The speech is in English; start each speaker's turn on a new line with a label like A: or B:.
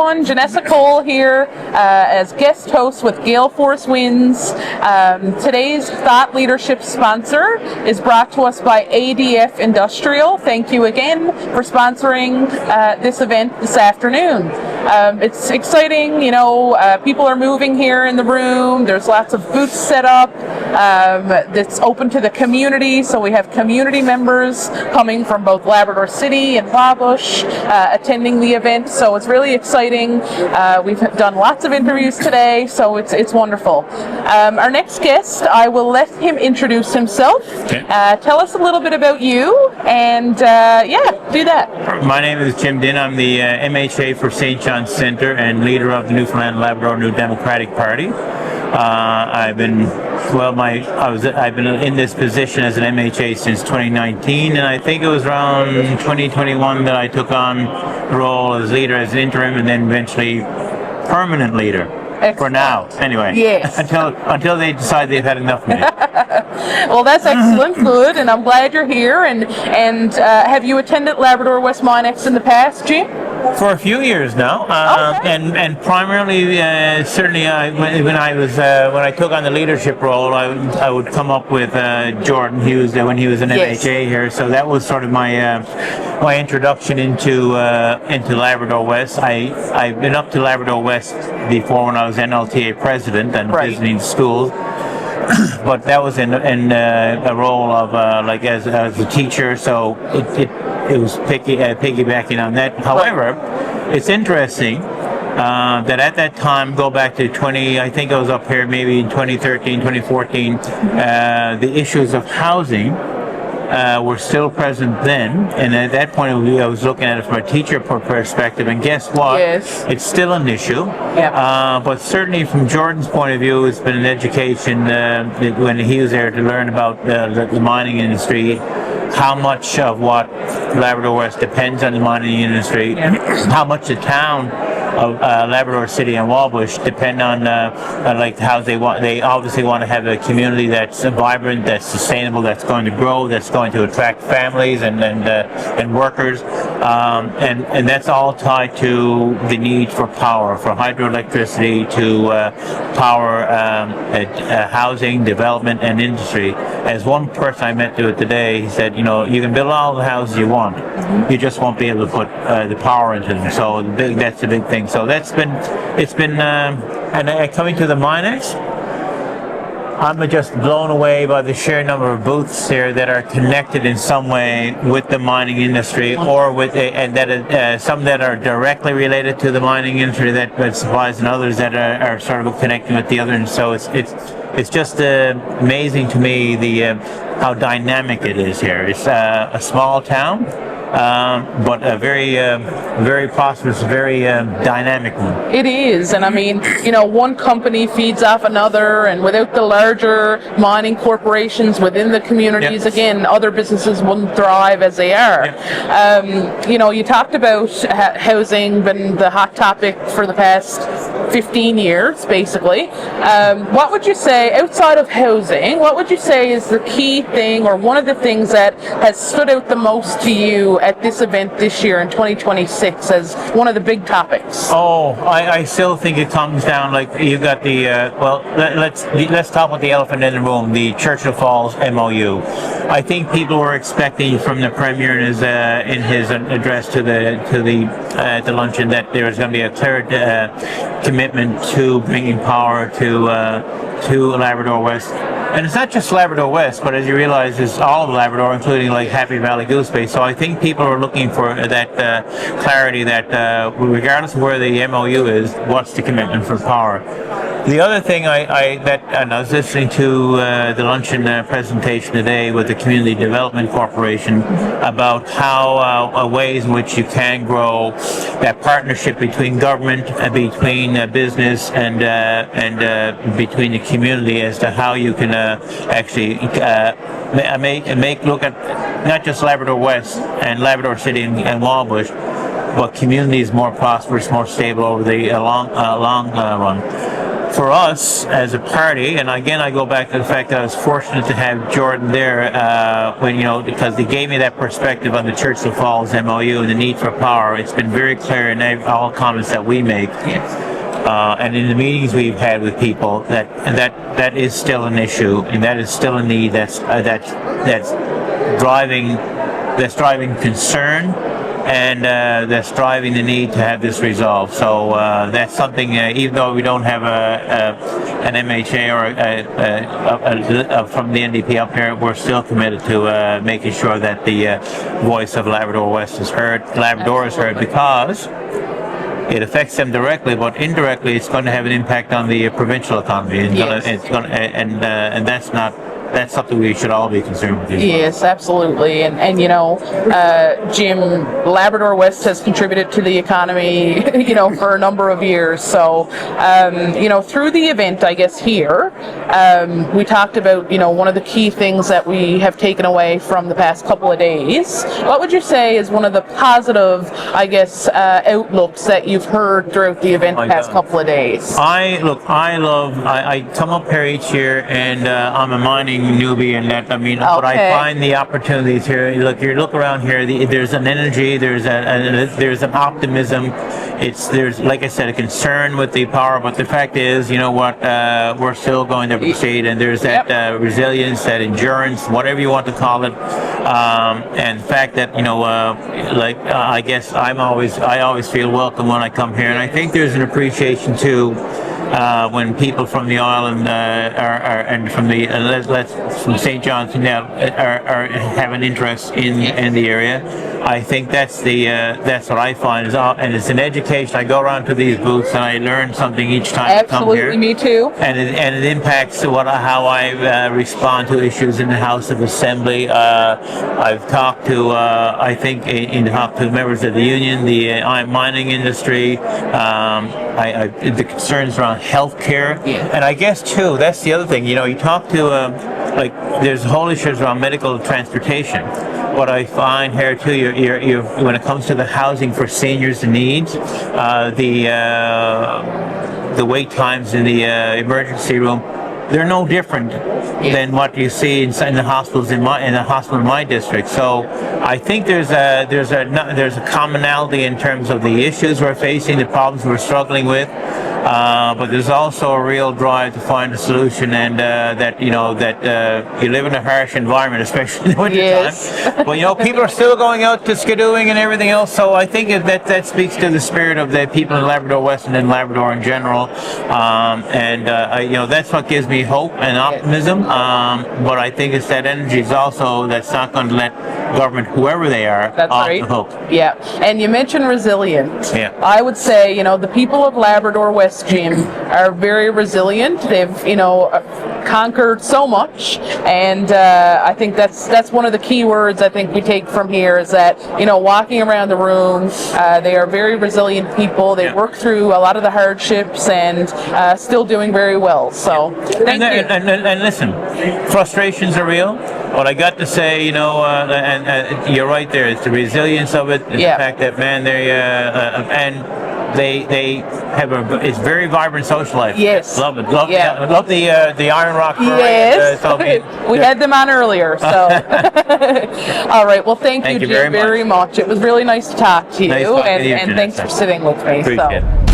A: everyone. Janessa Cole here as guest host with Gale Force Winds. Today's thought leadership sponsor is brought to us by ADF Industrial. Thank you again for sponsoring this event this afternoon. It's exciting, you know, people are moving here in the room. There's lots of booths set up that's open to the community. So we have community members coming from both Labrador City and Wabush attending the event. So it's really exciting. We've done lots of interviews today, so it's wonderful. Our next guest, I will let him introduce himself.
B: Okay.
A: Tell us a little bit about you, and yeah, do that.
B: My name is Jim Dinn. I'm the MHA for St. John's Centre and leader of the Newfoundland Labrador New Democratic Party. I've been in this position as an MHA since 2019, and I think it was around 2021 that I took on the role as leader as an interim, and then eventually permanent leader.
A: Excellent.
B: For now, anyway.
A: Yes.
B: Until they decide they've had enough of me.
A: Well, that's excellent, good, and I'm glad you're here. And have you attended Labrador West MINEx in the past, Jim?
B: For a few years now,
A: Okay.
B: and primarily, certainly, when I took on the leadership role, I would come up with Jordan Hughes when he was an
A: Yes.
B: MHA here. So that was sort of my introduction into Labrador West. I've been up to Labrador West before when I was NLTA president and
A: Right.
B: visiting schools. But that was in a role of like as a teacher, so it was piggybacking on that. However, it's interesting that at that time, go back to I think I was up here maybe in 2013, 2014, the issues of housing were still present then, and at that point of view, I was looking at it from a teacher perspective, and guess what?
A: Yes.
B: It's still an issue.
A: Yeah.
B: But certainly from Jordan's point of view, it's been an education when he was there to learn about the mining industry, how much of what Labrador West depends on the mining industry, how much the town of Labrador City and Wabush depend on like how they obviously want to have a community that's vibrant, that's sustainable, that's going to grow, that's going to attract families and workers, and that's all tied to the need for power, for hydroelectricity, to power housing, development, and industry. As one person I met to it today, he said, you know, you can build all the houses you want, you just won't be able to put the power into them. So that's the big thing. So it's been and coming to the MINEx, I'm just blown away by the sheer number of booths here that are connected in some way with the mining industry, or with some that are directly related to the mining industry that supplies, and others that are sort of connecting with the other. And so it's just amazing to me how dynamic it is here. It's a small town, but a very prosperous, very dynamic one.
A: It is, and I mean, you know, one company feeds off another, and without the larger mining corporations within the communities,
B: Yep.
A: again, other businesses wouldn't thrive as they are.
B: Yep.
A: You know, you talked about housing been the hot topic for the past 15 years, basically. What would you say, outside of housing, what would you say is the key thing, or one of the things that has stood out the most to you at this event this year in 2026 as one of the big topics?
B: Oh, I still think it comes down, like, you got the let's talk about the elephant in the room, the Churchill Falls MOU. I think people were expecting from the Premier in his address to the luncheon that there was going to be a clear commitment to bringing power to Labrador West. And it's not just Labrador West, but as you realize, it's all of Labrador, including like Happy Valley Goose Bay. So I think people are looking for that clarity that regardless of where the MOU is, what's the commitment for power? The other thing and I was listening to the luncheon presentation today with the Community Development Corporation about how ways in which you can grow that partnership between government, between business, and between the community as to how you can actually look at not just Labrador West and Labrador City and Wabush, but communities more prosperous, more stable over the long run. for us as a party, and again I go back to the fact that I was fortunate to have Jordan there when because he gave me that perspective on the Churchill Falls MOU and the need for power. It's been very clear in all comments that we make. And in the meetings we've had with people, that is still an issue, and that is still a need that's driving concern, and that's driving the need to have this resolved. So that's something. Even though we don't have an MHA or from the NDP up here, we're still committed to making sure that the voice of Labrador West is heard. Labrador is heard because it affects them directly, but indirectly, it's going to have an impact on the provincial economy, and and that's something we should all be concerned with.
A: Yes, absolutely. And Jim, Labrador West has contributed to the economy, for a number of years. So, through the event, I guess here, we talked about, one of the key things that we have taken away from the past couple of days. What would you say is one of the positive, outlooks that you've heard throughout the event the past couple of days?
B: I come up here each year, and I'm a mining newbie in that. But I find the opportunities here. You look around here. There's an energy. There's an optimism. There's like I said, a concern with the power. But the fact is, we're still going to proceed. And there's that resilience, that endurance, whatever you want to call it. And the fact that I guess I always feel welcome when I come here. And I think there's an appreciation too. When people from the island and from St. John's have an interest in the area, I think that's what I find and it's an education. I go around to these booths and I learn something each time I come here.
A: Absolutely, me too.
B: And it impacts how I respond to issues in the House of Assembly. I've talked to talked to members of the union, the mining industry. The concerns around healthcare, and I guess too that's the other thing. You talk to there's whole issues around medical transportation. What I find here too, you're when it comes to the housing for seniors in needs, the wait times in the emergency room, they're no different than what you see in the hospitals in the hospital in my district. So I think there's a commonality in terms of the issues we're facing, the problems we're struggling with. But there's also a real drive to find a solution, and that you live in a harsh environment, especially in the winter time. But people are still going out to skidooing and everything else. So I think that speaks to the spirit of the people in Labrador West and in Labrador in general. That's what gives me hope and optimism. But I think it's that energy is also that's not going to let government, whoever they are, off the hook.
A: Yeah, and you mentioned resilient.
B: Yeah.
A: I would say the people of Labrador West, Jim, are very resilient. They've conquered so much, and I think that's one of the key words I think we take from here is that walking around the room, they are very resilient people. They work through a lot of the hardships and still doing very well. So thank you.
B: And listen, frustrations are real. What I got to say, and you're right there. It's the resilience of it. It's the fact that they have it's very vibrant social life.
A: Yes.
B: Love it. Love the Iron Rock Parade.
A: Yes. We had them on earlier. So. All right. Well, thank you, Jim, very much. It was really nice to talk to you, and thanks for sitting with me.
B: Appreciate it.